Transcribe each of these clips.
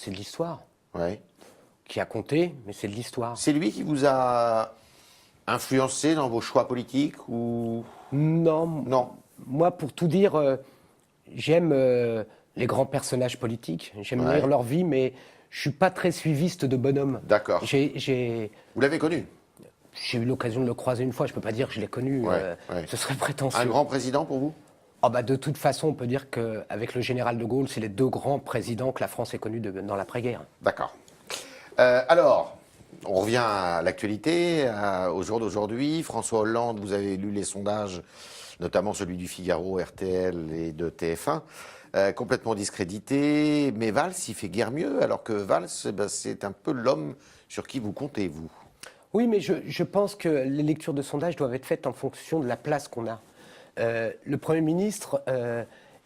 C'est de l'histoire Ouais. qui a compté, mais c'est de l'histoire. C'est lui qui vous a influencé dans vos choix politiques ou Non, non? moi, pour tout dire, j'aime les grands personnages politiques. J'aime Ouais. lire leur vie, mais je suis pas très suiviste de bonhomme. D'accord. J'ai Vous l'avez connu? eu l'occasion de le croiser une fois. Je peux pas dire que je l'ai connu. Ouais, ouais. Ce serait prétentieux. Un grand président pour vous? Ah bah, de toute façon, on peut dire qu'avec le général de Gaulle, c'est les deux grands présidents que la France ait connus dans l'après-guerre. D'accord. Alors, on revient à l'actualité, au jour d'aujourd'hui. François Hollande, vous avez lu les sondages, notamment celui du Figaro, RTL et de TF1, complètement discrédité. Mais Valls, il fait guère mieux, alors que Valls, c'est un peu l'homme sur qui vous comptez, vous. Oui, mais je pense que les lectures de sondages doivent être faites en fonction de la place qu'on a. Le Premier ministre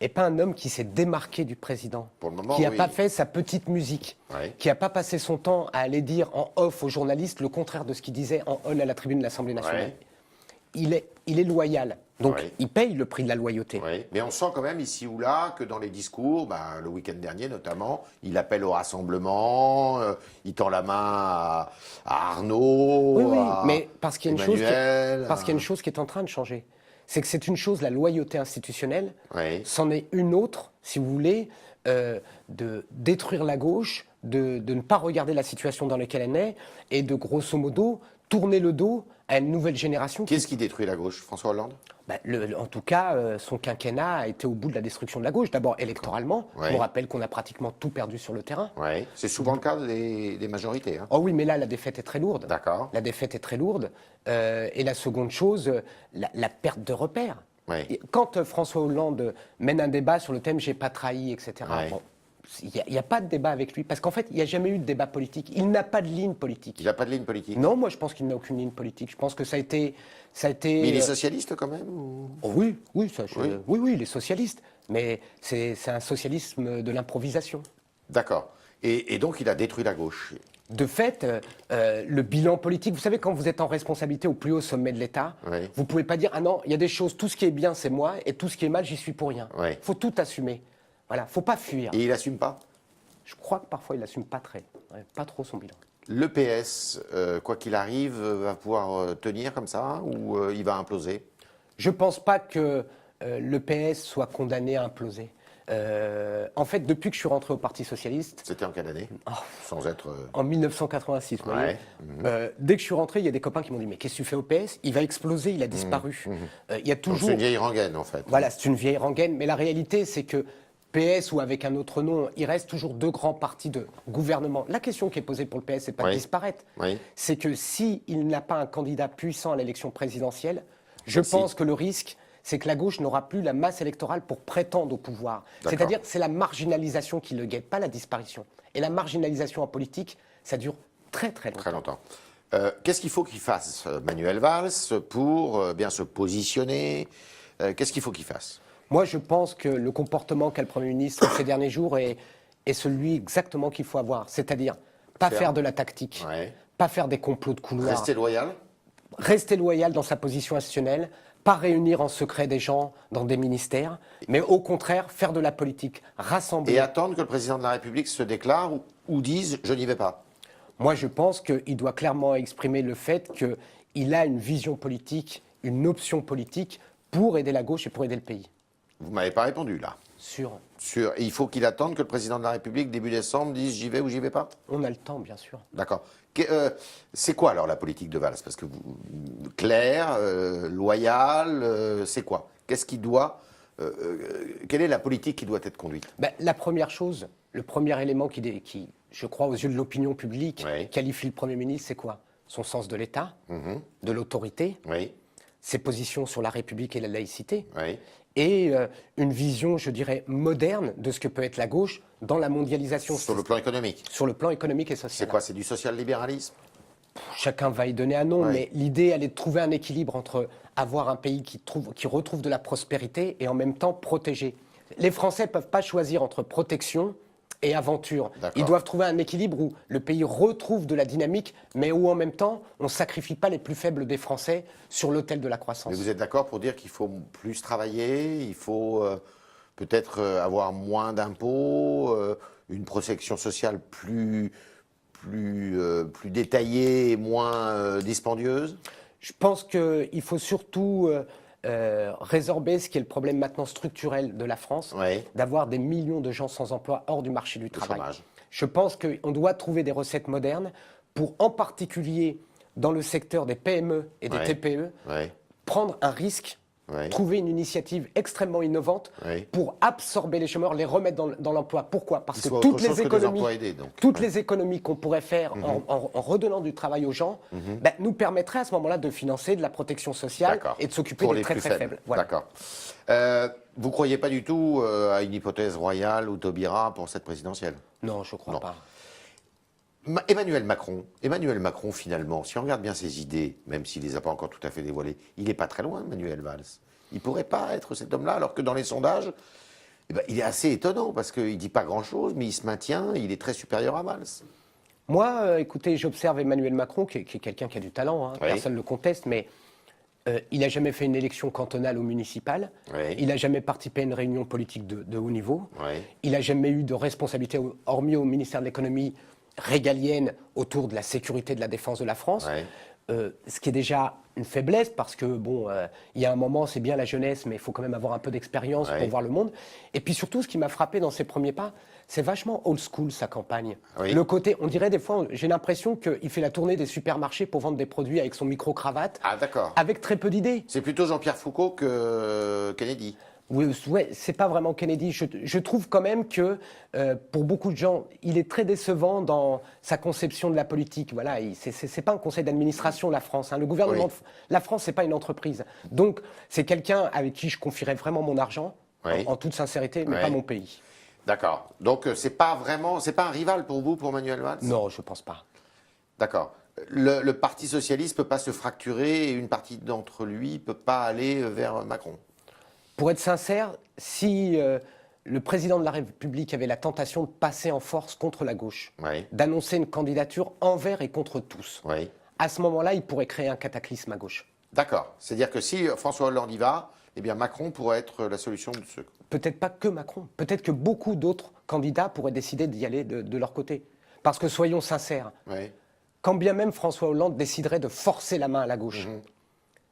n'est pas un homme qui s'est démarqué du président, Pour le moment, qui n'a oui. pas fait sa petite musique, Ouais. qui n'a pas passé son temps à aller dire en off aux journalistes le contraire de ce qu'il disait en on à la tribune de l'Assemblée nationale. Ouais. Il est loyal, donc Ouais. il paye le prix de la loyauté. Oui, mais on sent quand même ici ou là que dans les discours, le week-end dernier notamment, il appelle au rassemblement, il tend la main à Arnaud, Oui, oui, à mais parce qu'il y a Emmanuel, une chose qui est en train de changer. C'est que c'est une chose, la loyauté institutionnelle, Oui. c'en est une autre, si vous voulez, de détruire la gauche, de ne pas regarder la situation dans laquelle elle est, et de grosso modo tourner le dos à une nouvelle génération. Qu'est-ce qui détruit la gauche? François Hollande? En tout cas, son quinquennat a été au bout de la destruction de la gauche. D'abord électoralement, Ouais. je vous rappelle qu'on a pratiquement tout perdu sur le terrain. Oui. C'est souvent le cas des majorités. Hein. Oh oui, mais là, la défaite est très lourde. D'accord. La défaite est très lourde. Et la seconde chose, la perte de repères. Oui. Et quand François Hollande mène un débat sur le thème «j'ai pas trahi», etc., Ouais. bon, il n'y a pas de débat avec lui. Parce qu'en fait, il n'y a jamais eu de débat politique. Il n'a pas de ligne politique. Il n'a pas de ligne politique. Non, moi, je pense qu'il n'a aucune ligne politique. Je pense que ça a été... Mais il est socialiste quand même ou... Oh oui, oui, Oui. oui, il est socialiste. Mais c'est un socialisme de l'improvisation. D'accord. Et donc il a détruit la gauche. De fait, le bilan politique, vous savez, quand vous êtes en responsabilité au plus haut sommet de l'État, Oui. vous ne pouvez pas dire « Ah non, il y a des choses, tout ce qui est bien, c'est moi, et tout ce qui est mal, j'y suis pour rien. Oui. Il faut tout assumer. Voilà, il ne faut pas fuir. Et il assume pas? Je crois que parfois, il n'assume pas pas trop son bilan. Le PS, quoi qu'il arrive, va pouvoir tenir comme ça ou il va imploser? Je ne pense pas que le PS soit condamné à imploser. En fait, depuis que je suis rentré au Parti Socialiste, C'était en quelle année? Sans être... en 1986, vous Ouais. voyez, dès que je suis rentré, il y a des copains qui m'ont dit « Mais qu'est-ce que tu fais au PS? Il va exploser, il a disparu. Il y a Donc toujours... c'est une vieille rengaine en fait. Voilà, c'est une vieille rengaine, mais la réalité, c'est que PS ou avec un autre nom, il reste toujours deux grands partis de gouvernement. La question qui est posée pour le PS, c'est pas Oui. de disparaître. Oui. C'est que s'il n'a pas un candidat puissant à l'élection présidentielle, je Merci. pense que le risque, c'est que la gauche n'aura plus la masse électorale pour prétendre au pouvoir. D'accord. C'est-à-dire que c'est la marginalisation qui le guette, pas la disparition. Et la marginalisation en politique, ça dure très très longtemps. Très longtemps. Qu'est-ce qu'il faut qu'il fasse, Manuel Valls, pour bien se positionner? Qu'est-ce qu'il faut qu'il fasse? Moi, je pense que le comportement qu'a le Premier ministre ces derniers jours est celui exactement qu'il faut avoir. C'est-à-dire, pas faire de la tactique, Ouais. pas faire des complots de couloir, Rester loyal? rester loyal dans sa position institutionnelle, pas réunir en secret des gens dans des ministères, mais au contraire, faire de la politique, rassembler. Et attendre que le président de la République se déclare ou dise « je n'y vais pas ». Moi, je pense qu'il doit clairement exprimer le fait qu'il a une vision politique, une option politique pour aider la gauche et pour aider le pays. Vous ne m'avez pas répondu là. Sûr. Et il faut qu'il attende que le président de la République, début décembre, dise « j'y vais ou j'y vais pas ». On a le temps, bien sûr. D'accord. C'est quoi alors la politique de Valls? Parce que clair, loyal, c'est quoi? Qu'est-ce qui doit... quelle est la politique qui doit être conduite? La première chose, le premier élément qui, je crois, aux yeux de l'opinion publique, Oui. qualifie le Premier ministre, c'est quoi? Son sens de l'État, de l'autorité, Oui, ses positions sur la République et la laïcité, oui. et une vision, je dirais, moderne de ce que peut être la gauche dans la mondialisation. Sur le plan économique. Sur le plan économique et C'est social. quoi? C'est du social-libéralisme? Chacun va y donner un nom, Ouais. mais l'idée, elle est de trouver un équilibre entre avoir un pays qui retrouve de la prospérité et en même temps protéger. Les Français ne peuvent pas choisir entre protection et aventure. D'accord. Ils doivent trouver un équilibre où le pays retrouve de la dynamique, mais où en même temps, on ne sacrifie pas les plus faibles des Français sur l'autel de la croissance. Mais vous êtes d'accord pour dire qu'il faut plus travailler, il faut peut-être avoir moins d'impôts, une protection sociale plus détaillée et moins dispendieuse? Je pense qu'il faut surtout résorber ce qui est le problème maintenant structurel de la France, Oui. d'avoir des millions de gens sans emploi hors du marché du travail. chômage. Je pense qu'on doit trouver des recettes modernes pour, en particulier dans le secteur des PME et des Ouais. TPE, Oui. prendre un risque, Oui. trouver une initiative extrêmement innovante Oui. pour absorber les chômeurs, les remettre dans l'emploi. Pourquoi? Parce Qu'il que soit toutes autre chose les que des économies, emplois aidés, donc. toutes Ouais. les économies qu'on pourrait faire en redonnant du travail aux gens, ben, nous permettraient à ce moment-là de financer de la protection sociale D'accord. et de s'occuper Pour des les très plus très faibles. faibles. Voilà. D'accord. Vous ne croyez pas du tout à une hypothèse royale ou Taubira pour cette présidentielle? Non, je ne crois Non. pas. Emmanuel Macron, finalement, si on regarde bien ses idées, même s'il ne les a pas encore tout à fait dévoilées, il n'est pas très loin, Manuel Valls. Il ne pourrait pas être cet homme-là, alors que dans les sondages, eh ben, il est assez étonnant, parce qu'il ne dit pas grand-chose, mais il se maintient, il est très supérieur à Valls. Moi, écoutez, j'observe Emmanuel Macron, qui est quelqu'un qui a du talent, hein, Oui. personne ne le conteste, mais il n'a jamais fait une élection cantonale ou municipale. Oui. Il n'a jamais participé à une réunion politique de haut niveau. Oui. Il n'a jamais eu de responsabilité, hormis au ministère de l'économie régalienne, autour de la sécurité et de la défense de la France. Oui. Ce qui est déjà une faiblesse, parce que, bon, il y a un moment, c'est bien la jeunesse, mais il faut quand même avoir un peu d'expérience Oui. pour voir le monde. Et puis surtout, ce qui m'a frappé dans ses premiers pas, c'est vachement old school, sa campagne. Oui. Le côté, on dirait des fois, j'ai l'impression qu'il fait la tournée des supermarchés pour vendre des produits avec son micro-cravate, Ah, d'accord. avec très peu d'idées. C'est plutôt Jean-Pierre Foucault que Kennedy. Oui, ouais, c'est pas vraiment Kennedy. Je trouve quand même que pour beaucoup de gens, il est très décevant dans sa conception de la politique. Voilà, c'est pas un conseil d'administration la France. Hein. Le gouvernement, Oui. la France, c'est pas une entreprise. Donc c'est quelqu'un avec qui je confierais vraiment mon argent, Oui. en toute sincérité, mais Oui. pas mon pays. D'accord. Donc, c'est pas un rival pour vous, pour Manuel Valls? Non, je pense pas. D'accord. Le Parti socialiste ne peut pas se fracturer et une partie d'entre lui ne peut pas aller vers Macron. Pour être sincère, si le président de la République avait la tentation de passer en force contre la gauche, Oui. d'annoncer une candidature envers et contre tous, Oui. à ce moment-là, il pourrait créer un cataclysme à gauche. D'accord. C'est-à-dire que si François Hollande y va, eh bien Macron pourrait être la solution de ce. Peut-être pas que Macron, peut-être que beaucoup d'autres candidats pourraient décider d'y aller de leur côté. Parce que soyons sincères, Oui. quand bien même François Hollande déciderait de forcer la main à la gauche,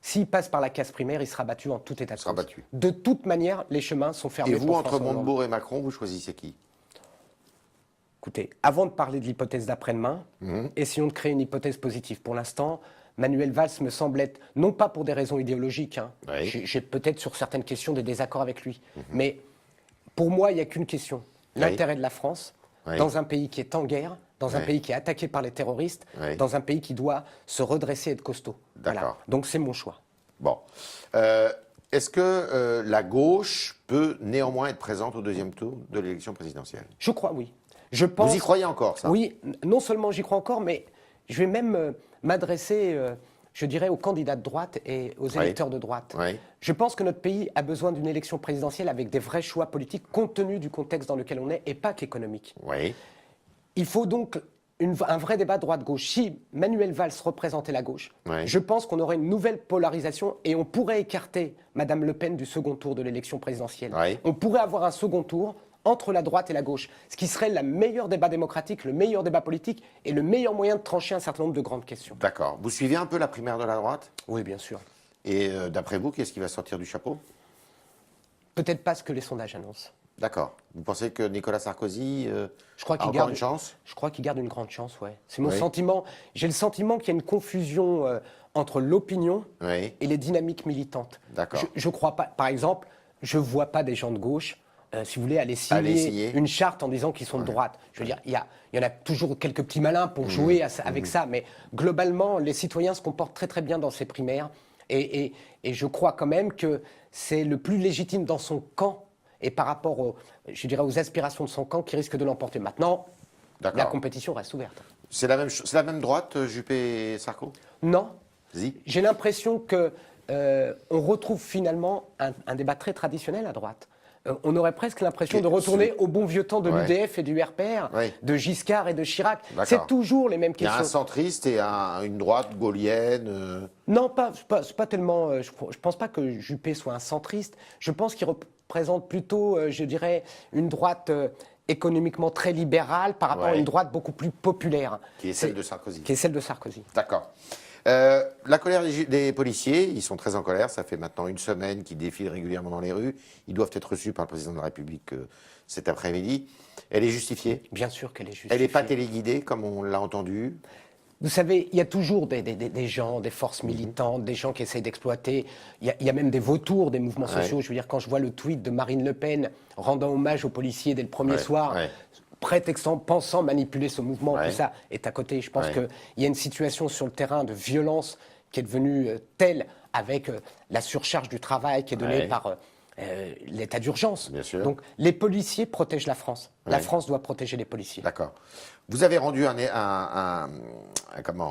s'il passe par la case primaire, il sera battu en tout état de sera cause. battu. De toute manière, les chemins sont fermés Et vous, pour entre François Hollande. Montebourg et Macron, vous choisissez qui? Écoutez, avant de parler de l'hypothèse d'après-demain, essayons de créer une hypothèse positive. Pour l'instant, Manuel Valls me semble être, non pas pour des raisons idéologiques, hein, Oui. j'ai peut-être sur certaines questions des désaccords avec lui, mais pour moi, il n'y a qu'une question. L'intérêt de la France, Oui. dans un pays qui est en guerre, dans un Oui. pays qui est attaqué par les terroristes, Oui. dans un pays qui doit se redresser et être costaud. D'accord. Donc c'est mon choix. Bon. Est-ce que la gauche peut néanmoins être présente au deuxième tour de l'élection présidentielle? Je crois, oui. Je pense, Vous y croyez encore, ça? Oui, non seulement j'y crois encore, mais je vais même m'adresser, je dirais, aux candidats de droite et aux électeurs de droite. Oui. Je pense que notre pays a besoin d'une élection présidentielle avec des vrais choix politiques compte tenu du contexte dans lequel on est et pas qu'économique. Oui. Il faut donc un vrai débat droite-gauche. Si Manuel Valls représentait la gauche, Ouais. je pense qu'on aurait une nouvelle polarisation et on pourrait écarter Madame Le Pen du second tour de l'élection présidentielle. Ouais. On pourrait avoir un second tour entre la droite et la gauche, ce qui serait le meilleur débat démocratique, le meilleur débat politique et le meilleur moyen de trancher un certain nombre de grandes questions. D'accord. Vous suivez un peu la primaire de la droite? Oui, bien sûr. Et d'après vous, qu'est-ce qui va sortir du chapeau? Peut-être pas ce que les sondages annoncent. D'accord. Vous pensez que Nicolas Sarkozy Je crois a qu'il encore garde une chance? Je crois qu'il garde une grande chance, ouais. C'est mon Oui. sentiment. J'ai le sentiment qu'il y a une confusion entre l'opinion Oui. et les dynamiques militantes. D'accord. Je crois pas. Par exemple, je vois pas des gens de gauche, si vous voulez, aller Aller signer signer. une charte en disant qu'ils sont de droite. Je veux dire, il y en a toujours quelques petits malins pour jouer avec ça, mais globalement, les citoyens se comportent très très bien dans ces primaires, et je crois quand même que c'est le plus légitime dans son camp et par rapport je dirais, aux aspirations de son camp qui risque de l'emporter. Maintenant, D'accord. la compétition reste ouverte. C'est la même droite, Juppé et Sarko? Non, Vas-y. j'ai l'impression que on retrouve finalement un débat très traditionnel à droite. On aurait presque l'impression de retourner au bon vieux temps de Ouais. l'UDF et du RPR, Ouais. de Giscard et de Chirac. D'accord. C'est toujours les mêmes Il y a un questions. centriste et une droite gaulienne. Non, c'est pas tellement. Je pense pas que Juppé soit un centriste. Je pense qu'il représente plutôt, je dirais, une droite économiquement très libérale par rapport à une droite beaucoup plus populaire. Qui est celle de Sarkozy. Qui est celle de Sarkozy. D'accord. La colère des policiers, ils sont très en colère. Ça fait maintenant une semaine qu'ils défilent régulièrement dans les rues. Ils doivent être reçus par le président de la République cet après-midi. Elle est justifiée? Bien sûr qu'elle est justifiée. Elle n'est pas téléguidée, comme on l'a entendu? Vous savez, il y a toujours des gens, des forces militantes, des gens qui essayent d'exploiter. Il y a même des vautours des mouvements sociaux. Je veux dire, quand je vois le tweet de Marine Le Pen rendant hommage aux policiers dès le premier soir, prétextant, pensant manipuler ce mouvement, tout ça est à côté. Je pense qu'il y a une situation sur le terrain de violence qui est devenue telle avec la surcharge du travail qui est donnée par l'état d'urgence. Donc les policiers protègent la France. La France doit protéger les policiers. D'accord. Vous avez rendu un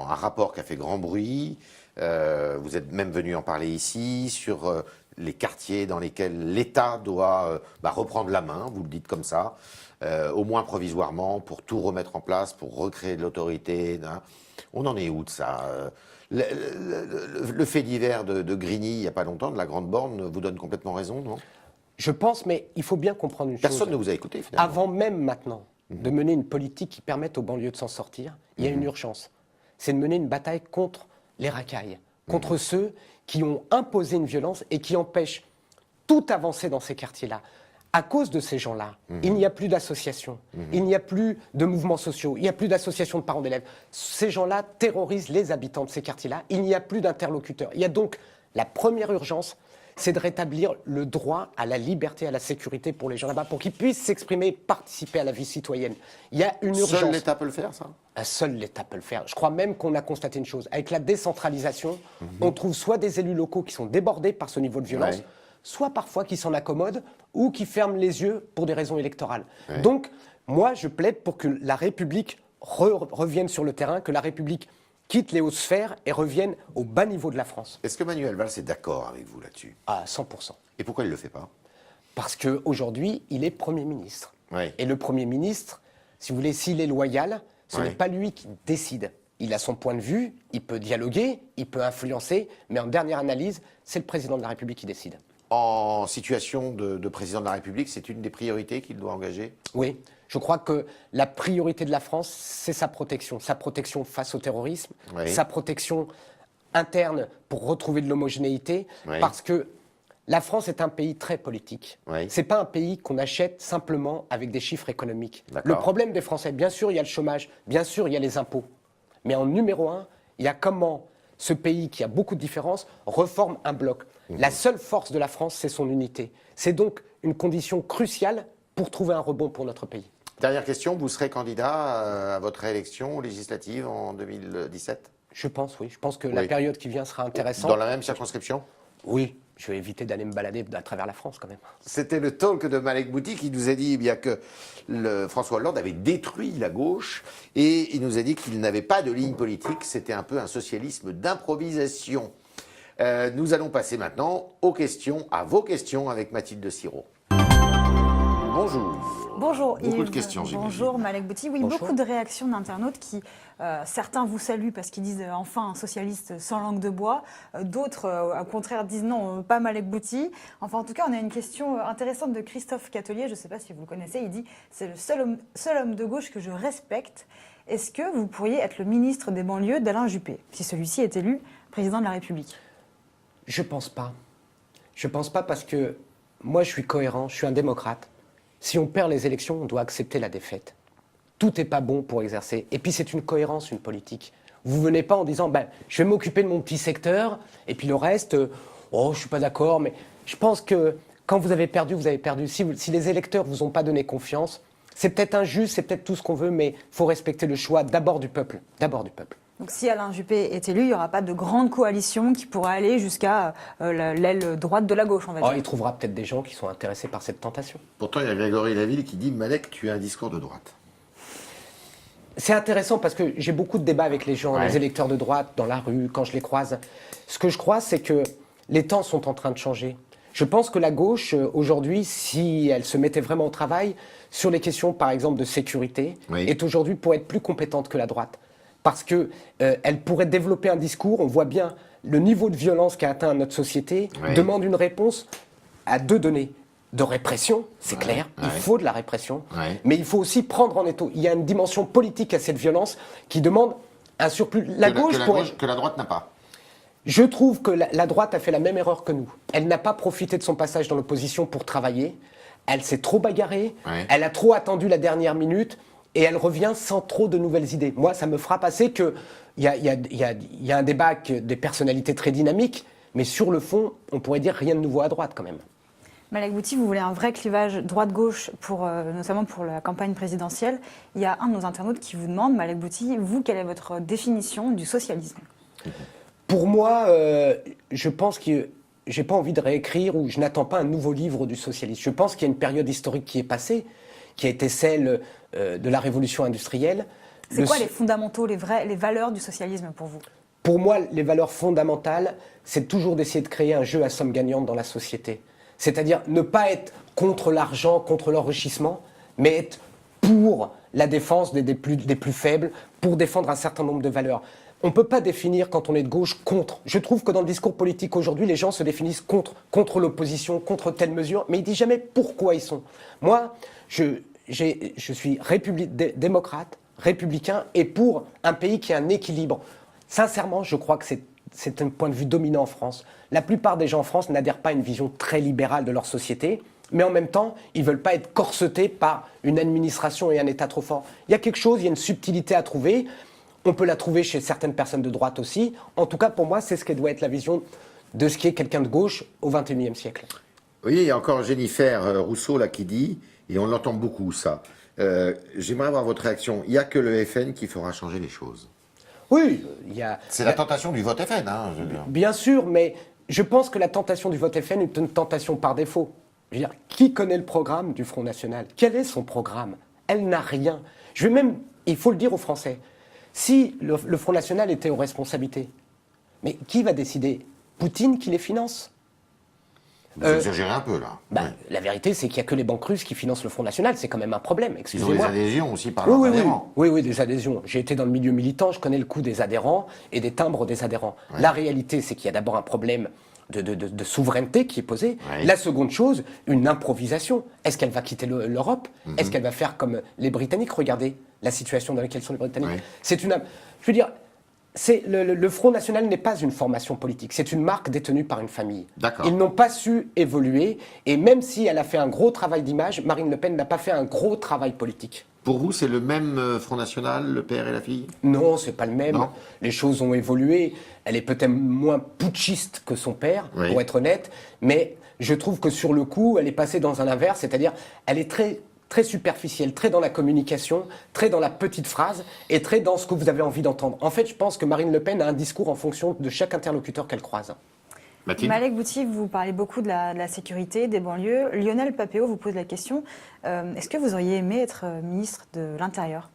rapport qui a fait grand bruit. Vous êtes même venu en parler ici sur les quartiers dans lesquels l'État doit reprendre la main, vous le dites comme ça, au moins provisoirement, pour tout remettre en place, pour recréer de l'autorité. On en est où de ça? Le fait divers de Grigny, il n'y a pas longtemps, de la Grande Borne, vous donne complètement raison, non? Je pense, mais il faut bien comprendre une chose. Personne ne vous a écouté, finalement. Avant même maintenant de mener une politique qui permette aux banlieues de s'en sortir, il y a une urgence. C'est de mener une bataille contre les racailles, contre ceux qui ont imposé une violence et qui empêchent toute avancée dans ces quartiers-là. À cause de ces gens-là, il n'y a plus d'associations, il n'y a plus de mouvements sociaux, il n'y a plus d'associations de parents d'élèves. Ces gens-là terrorisent les habitants de ces quartiers-là. Il n'y a plus d'interlocuteurs. Il y a donc la première urgence, c'est de rétablir le droit à la liberté, à la sécurité pour les gens là-bas, pour qu'ils puissent s'exprimer, participer à la vie citoyenne. Il y a une urgence. Seul l'État peut le faire, ça? Seul l'État peut le faire. Je crois même qu'on a constaté une chose. Avec la décentralisation, on trouve soit des élus locaux qui sont débordés par ce niveau de violence, soit parfois qui s'en accommodent ou qui ferment les yeux pour des raisons électorales. Donc, moi, je plaide pour que la République revienne sur le terrain, que la République quitte les hautes sphères et revienne au bas niveau de la France. Est-ce que Manuel Valls est d'accord avec vous là-dessus? À 100%. Et pourquoi il ne le fait pas? Parce qu'aujourd'hui, il est Premier ministre. Et le Premier ministre, si vous voulez, s'il est loyal, ce n'est pas lui qui décide. Il a son point de vue, il peut dialoguer, il peut influencer, mais en dernière analyse, c'est le Président de la République qui décide. En situation de Président de la République, c'est une des priorités qu'il doit engager? Oui. Je crois que la priorité de la France, c'est sa protection face au terrorisme, sa protection interne pour retrouver de l'homogénéité, parce que la France est un pays très politique. C'est pas un pays qu'on achète simplement avec des chiffres économiques. Le problème des Français, bien sûr, il y a le chômage, bien sûr, il y a les impôts, mais en numéro un, il y a comment ce pays qui a beaucoup de différences reforme un bloc. La seule force de la France, c'est son unité. C'est donc une condition cruciale pour trouver un rebond pour notre pays. Dernière question, vous serez candidat à votre réélection législative en 2017? Je pense, oui. Je pense que la période qui vient sera intéressante. Dans la même circonscription? Oui. Je vais éviter d'aller me balader à travers la France, quand même. C'était le talk de Malek Bouti qui nous a dit bien que François Hollande avait détruit la gauche et il nous a dit qu'il n'avait pas de ligne politique. C'était un peu un socialisme d'improvisation. Nous allons passer maintenant aux questions, à vos questions avec Mathilde Sirot. Bonjour. Bonjour Yves. Beaucoup de questions, j'imagine. Bonjour Malek Bouti. Oui, Bonjour. beaucoup de réactions d'internautes qui, certains vous saluent parce qu'ils disent enfin un socialiste sans langue de bois. D'autres, au contraire, disent non, pas Malek Bouti. Enfin, en tout cas, on a une question intéressante de Christophe Catelier. Je ne sais pas si vous le connaissez. Il dit c'est le seul homme de gauche que je respecte. Est-ce que vous pourriez être le ministre des banlieues d'Alain Juppé, si celui-ci est élu président de la République? Je pense pas. Je pense pas parce que moi, je suis cohérent, je suis un démocrate. Si on perd les élections, on doit accepter la défaite. Tout n'est pas bon pour exercer. Et puis c'est une cohérence, une politique. Vous ne venez pas en disant je vais m'occuper de mon petit secteur, et puis le reste, je ne suis pas d'accord. Mais je pense que quand vous avez perdu, vous avez perdu. Si les électeurs ne vous ont pas donné confiance, c'est peut-être injuste, c'est peut-être tout ce qu'on veut, mais il faut respecter le choix d'abord du peuple. D'abord du peuple. Donc si Alain Juppé est élu, il n'y aura pas de grande coalition qui pourra aller jusqu'à l'aile droite de la gauche, on va dire. Il trouvera peut-être des gens qui sont intéressés par cette tentation. Pourtant, il y a Grégory Laville qui dit « Malek, tu as un discours de droite ». C'est intéressant parce que j'ai beaucoup de débats avec les gens, les électeurs de droite, dans la rue, quand je les croise. Ce que je crois, c'est que les temps sont en train de changer. Je pense que la gauche, aujourd'hui, si elle se mettait vraiment au travail sur les questions, par exemple, de sécurité, est aujourd'hui pour être plus compétente que la droite. Parce qu'elle pourrait développer un discours, on voit bien le niveau de violence qu'a atteint notre société, demande une réponse à deux données. de répression, c'est clair, il faut de la répression, mais il faut aussi prendre en étau. Il y a une dimension politique à cette violence qui demande un surplus. Que la droite n'a pas. Je trouve que la droite a fait la même erreur que nous. Elle n'a pas profité de son passage dans l'opposition pour travailler. Elle s'est trop bagarrée, elle a trop attendu la dernière minute et elle revient sans trop de nouvelles idées. Moi, ça me frappe assez qu'il y a un débat avec des personnalités très dynamiques, mais sur le fond, on pourrait dire rien de nouveau à droite quand même. Malek Bouti, vous voulez un vrai clivage droite-gauche, notamment pour la campagne présidentielle. Il y a un de nos internautes qui vous demande, Malek Bouti, vous, quelle est votre définition du socialisme ? Pour moi, je pense que je n'ai pas envie de réécrire ou je n'attends pas un nouveau livre du socialisme. Je pense qu'il y a une période historique qui est passée, qui a été celle de la révolution industrielle. C'est quoi les fondamentaux, les valeurs du socialisme pour vous ? Pour moi, les valeurs fondamentales, c'est toujours d'essayer de créer un jeu à somme gagnante dans la société. C'est-à-dire ne pas être contre l'argent, contre l'enrichissement, mais être pour la défense des plus faibles, pour défendre un certain nombre de valeurs. On ne peut pas définir, quand on est de gauche, contre. Je trouve que dans le discours politique aujourd'hui, les gens se définissent contre l'opposition, contre telle mesure, mais ils ne disent jamais pourquoi ils sont. Moi, je suis démocrate, républicain, et pour un pays qui a un équilibre. Sincèrement, je crois que c'est un point de vue dominant en France. La plupart des gens en France n'adhèrent pas à une vision très libérale de leur société, mais en même temps, ils ne veulent pas être corsetés par une administration et un État trop fort. Il y a quelque chose, il y a une subtilité à trouver. On peut la trouver chez certaines personnes de droite aussi. En tout cas, pour moi, c'est ce qui doit être la vision de ce qui est quelqu'un de gauche au XXIe siècle. Oui, il y a encore Jennifer Rousseau là, qui dit, et on l'entend beaucoup ça, j'aimerais avoir votre réaction, il n'y a que le FN qui fera changer les choses. Oui, il y a... C'est la tentation du vote FN, hein, je veux dire. Bien sûr, mais je pense que la tentation du vote FN est une tentation par défaut. Je veux dire, qui connaît le programme du Front National ? Quel est son programme ? Elle n'a rien. Il faut le dire aux Français, si le Front National était aux responsabilités, mais qui va décider ? Poutine qui les finance ? Vous exagérez un peu, là. Oui. La vérité, c'est qu'il n'y a que les banques russes qui financent le Front National. C'est quand même un problème, excusez-moi. Ils ont des adhésions aussi par leurs adhérents. Oui, des adhésions. J'ai été dans le milieu militant, je connais le coût des adhérents et des timbres des adhérents. Ouais. La réalité, c'est qu'il y a d'abord un problème de souveraineté qui est posé. Ouais. La seconde chose, une improvisation. Est-ce qu'elle va quitter l'Europe ? Est-ce qu'elle va faire comme les Britanniques ? Regardez la situation dans laquelle sont les Britanniques. Ouais. Je veux dire... Le Front National n'est pas une formation politique, c'est une marque détenue par une famille. Ils n'ont pas su évoluer, et même si elle a fait un gros travail d'image, Marine Le Pen n'a pas fait un gros travail politique. Pour vous, c'est le même Front National, le père et la fille ? Non, c'est pas le même. Non. Les choses ont évolué. Elle est peut-être moins putschiste que son père, pour être honnête, mais je trouve que sur le coup, elle est passée dans un inverse, c'est-à-dire elle est très superficielle, très dans la communication, très dans la petite phrase et très dans ce que vous avez envie d'entendre. En fait, je pense que Marine Le Pen a un discours en fonction de chaque interlocuteur qu'elle croise. Malek Bouti, vous parlez beaucoup de la sécurité, des banlieues. Lionel Papéo vous pose la question, est-ce que vous auriez aimé être ministre de l'Intérieur ?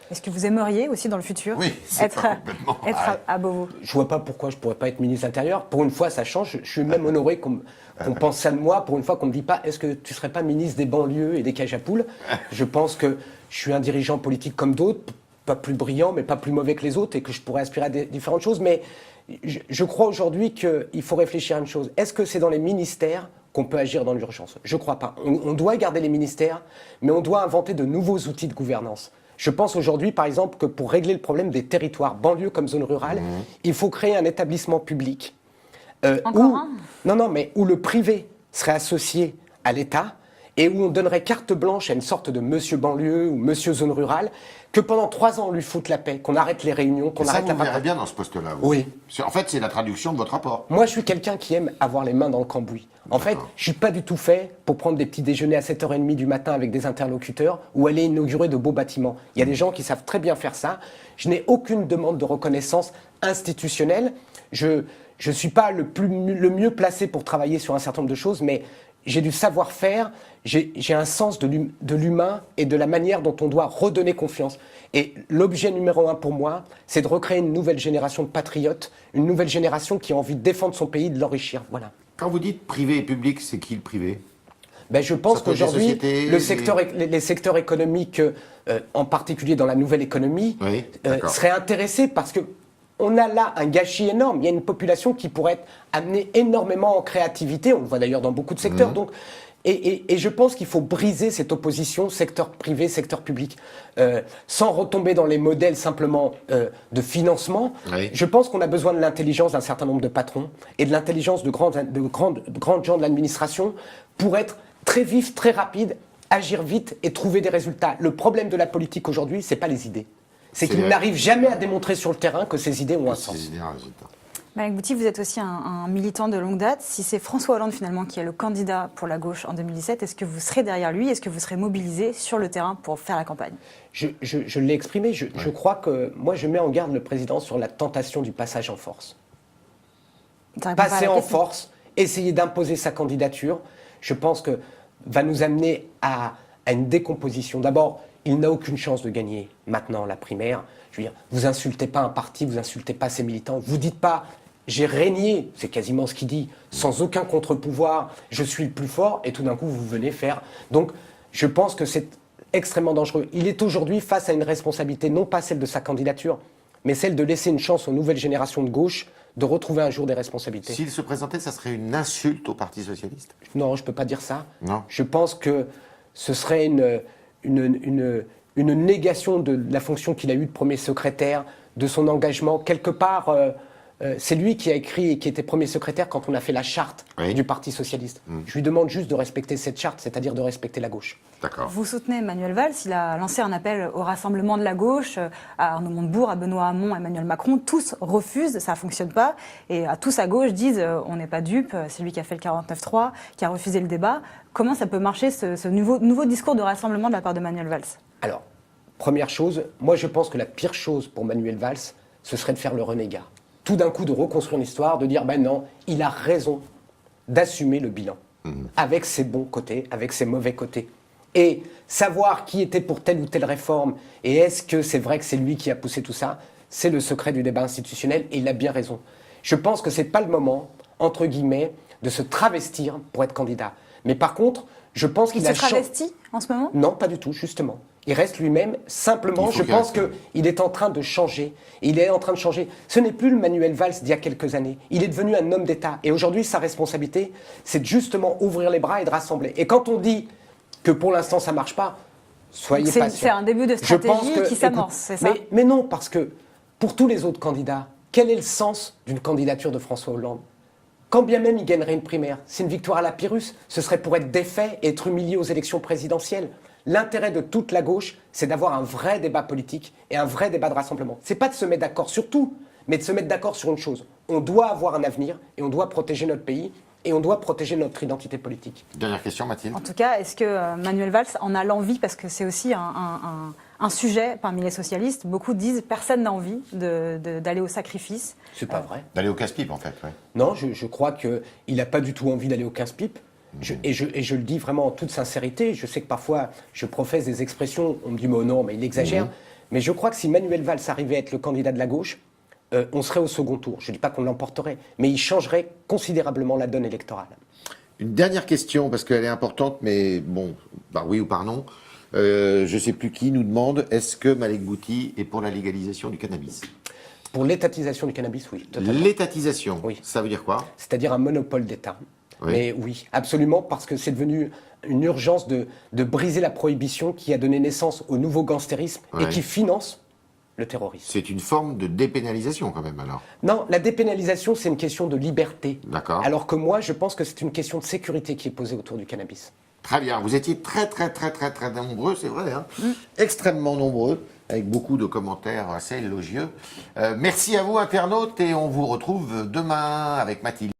Est-ce que vous aimeriez aussi dans le futur être à Beauvau ? Je ne vois pas pourquoi je ne pourrais pas être ministre de l'Intérieur. Pour une fois, ça change. Je suis même honoré qu'on pense ça de moi. Pour une fois, qu'on ne me dit pas est-ce que tu ne serais pas ministre des banlieues et des cages à poules ? Je pense que je suis un dirigeant politique comme d'autres, pas plus brillant, mais pas plus mauvais que les autres et que je pourrais aspirer à différentes choses. Mais je crois aujourd'hui qu'il faut réfléchir à une chose. Est-ce que c'est dans les ministères qu'on peut agir dans l'urgence ? Je ne crois pas. On doit garder les ministères, mais on doit inventer de nouveaux outils de gouvernance. Je pense aujourd'hui, par exemple, que pour régler le problème des territoires, banlieues comme zones rurales, il faut créer un établissement public où le privé serait associé à l'État et où on donnerait carte blanche à une sorte de monsieur banlieue ou monsieur zone rurale, que pendant 3 ans on lui foute la paix, qu'on arrête les réunions, qu'on arrête la... Ça, vous verrez bien dans ce poste-là. Oui. En fait, c'est la traduction de votre rapport. Moi, je suis quelqu'un qui aime avoir les mains dans le cambouis. En fait, je suis pas du tout fait pour prendre des petits déjeuners à 7h30 du matin avec des interlocuteurs ou aller inaugurer de beaux bâtiments. Il y a des gens qui savent très bien faire ça. Je n'ai aucune demande de reconnaissance institutionnelle. Je suis pas le mieux placé pour travailler sur un certain nombre de choses, mais j'ai du savoir-faire, j'ai un sens de l'humain et de la manière dont on doit redonner confiance. Et l'objet numéro 1 pour moi, c'est de recréer une nouvelle génération de patriotes, une nouvelle génération qui a envie de défendre son pays, de l'enrichir. Voilà. Quand vous dites privé et public, c'est qui le privé ? Je pense qu'aujourd'hui, les secteurs économiques, en particulier dans la nouvelle économie, seraient intéressés parce que on a là un gâchis énorme. Il y a une population qui pourrait être amenée énormément en créativité. On le voit d'ailleurs dans beaucoup de secteurs. Donc, Et je pense qu'il faut briser cette opposition secteur privé, secteur public, sans retomber dans les modèles simplement de financement. Oui. Je pense qu'on a besoin de l'intelligence d'un certain nombre de patrons et de l'intelligence de grands gens de l'administration pour être très vif, très rapide, agir vite et trouver des résultats. Le problème de la politique aujourd'hui, c'est pas les idées. C'est qu'ils n'arrivent jamais à démontrer sur le terrain que ces idées ont un sens. Malek Bouty, vous êtes aussi un militant de longue date. Si c'est François Hollande finalement qui est le candidat pour la gauche en 2017, est-ce que vous serez derrière lui? Est-ce que vous serez mobilisé sur le terrain pour faire la campagne? Je l'ai exprimé. Je crois que moi, je mets en garde le président sur la tentation du passage en force. Passer en force, essayer d'imposer sa candidature, je pense que va nous amener à une décomposition. D'abord, il n'a aucune chance de gagner maintenant la primaire. Je veux dire, vous insultez pas un parti, vous insultez pas ses militants. Vous dites pas j'ai régné, c'est quasiment ce qu'il dit, sans aucun contre-pouvoir, je suis le plus fort, et tout d'un coup vous venez faire. Donc je pense que c'est extrêmement dangereux. Il est aujourd'hui face à une responsabilité, non pas celle de sa candidature, mais celle de laisser une chance aux nouvelles générations de gauche de retrouver un jour des responsabilités. S'il se présentait, ça serait une insulte au Parti socialiste? Non, je ne peux pas dire ça. Non. Je pense que ce serait une négation de la fonction qu'il a eue de premier secrétaire, de son engagement. Quelque part, c'est lui qui a écrit et qui était premier secrétaire quand on a fait la charte du Parti socialiste. Je lui demande juste de respecter cette charte, c'est-à-dire de respecter la gauche. D'accord. Vous soutenez Manuel Valls, il a lancé un appel au rassemblement de la gauche, à Arnaud Montebourg, à Benoît Hamon, à Emmanuel Macron. Tous refusent, ça ne fonctionne pas. Et à tous à gauche disent on n'est pas dupes, c'est lui qui a fait le 49-3, qui a refusé le débat. Comment ça peut marcher ce nouveau discours de rassemblement de la part de Manuel Valls? Alors, première chose, moi je pense que la pire chose pour Manuel Valls, ce serait de faire le renégat. Tout d'un coup de reconstruire l'histoire, de dire ben non, il a raison d'assumer le bilan, avec ses bons côtés, avec ses mauvais côtés. Et savoir qui était pour telle ou telle réforme, et est-ce que c'est vrai que c'est lui qui a poussé tout ça, c'est le secret du débat institutionnel, et il a bien raison. Je pense que ce n'est pas le moment, entre guillemets, de se travestir pour être candidat. Mais par contre, je pense qu'il Il se travestit en ce moment? Non, pas du tout, justement. Il reste lui-même. Simplement, je pense qu'il est en train de changer. Il est en train de changer. Ce n'est plus le Manuel Valls d'il y a quelques années. Il est devenu un homme d'État. Et aujourd'hui, sa responsabilité, c'est de justement ouvrir les bras et de rassembler. Et quand on dit que pour l'instant, ça ne marche pas, soyez patients. C'est un début de stratégie qui s'amorce, c'est ça? Mais non, parce que pour tous les autres candidats, quel est le sens d'une candidature de François Hollande? Quand bien même il gagnerait une primaire, c'est une victoire à la Pyrrhus. Ce serait pour être défait et être humilié aux élections présidentielles. L'intérêt de toute la gauche, c'est d'avoir un vrai débat politique et un vrai débat de rassemblement. C'est pas de se mettre d'accord sur tout, mais de se mettre d'accord sur une chose. On doit avoir un avenir et on doit protéger notre pays et on doit protéger notre identité politique. Dernière question, Mathilde. En tout cas, est-ce que Manuel Valls en a l'envie? Parce que c'est aussi un sujet parmi les socialistes. Beaucoup disent personne n'a envie d'aller au sacrifice. C'est pas vrai. D'aller au casse-pipe, en fait. Ouais. Non, je crois qu'il n'a pas du tout envie d'aller au 15-pipe. Et je le dis vraiment en toute sincérité. Je sais que parfois, je professe des expressions, on me dit « mais non, mais il exagère ». Mais je crois que si Manuel Valls arrivait à être le candidat de la gauche, on serait au second tour. Je ne dis pas qu'on l'emporterait, mais il changerait considérablement la donne électorale. Une dernière question, parce qu'elle est importante, mais bon, par oui ou par non. Je ne sais plus qui nous demande, est-ce que Malek Bouty est pour la légalisation du cannabis? Pour l'étatisation du cannabis, oui. Totalement. L'étatisation, oui. Ça veut dire quoi? C'est-à-dire un monopole d'État. Oui. Mais oui, absolument, parce que c'est devenu une urgence de briser la prohibition qui a donné naissance au nouveau gangstérisme et qui finance le terrorisme. C'est une forme de dépénalisation quand même alors? Non, la dépénalisation, c'est une question de liberté. D'accord. Alors que moi, je pense que c'est une question de sécurité qui est posée autour du cannabis. Très bien, vous étiez très nombreux, c'est vrai, hein, extrêmement nombreux, avec beaucoup de commentaires assez élogieux. Merci à vous internautes et on vous retrouve demain avec Mathilde.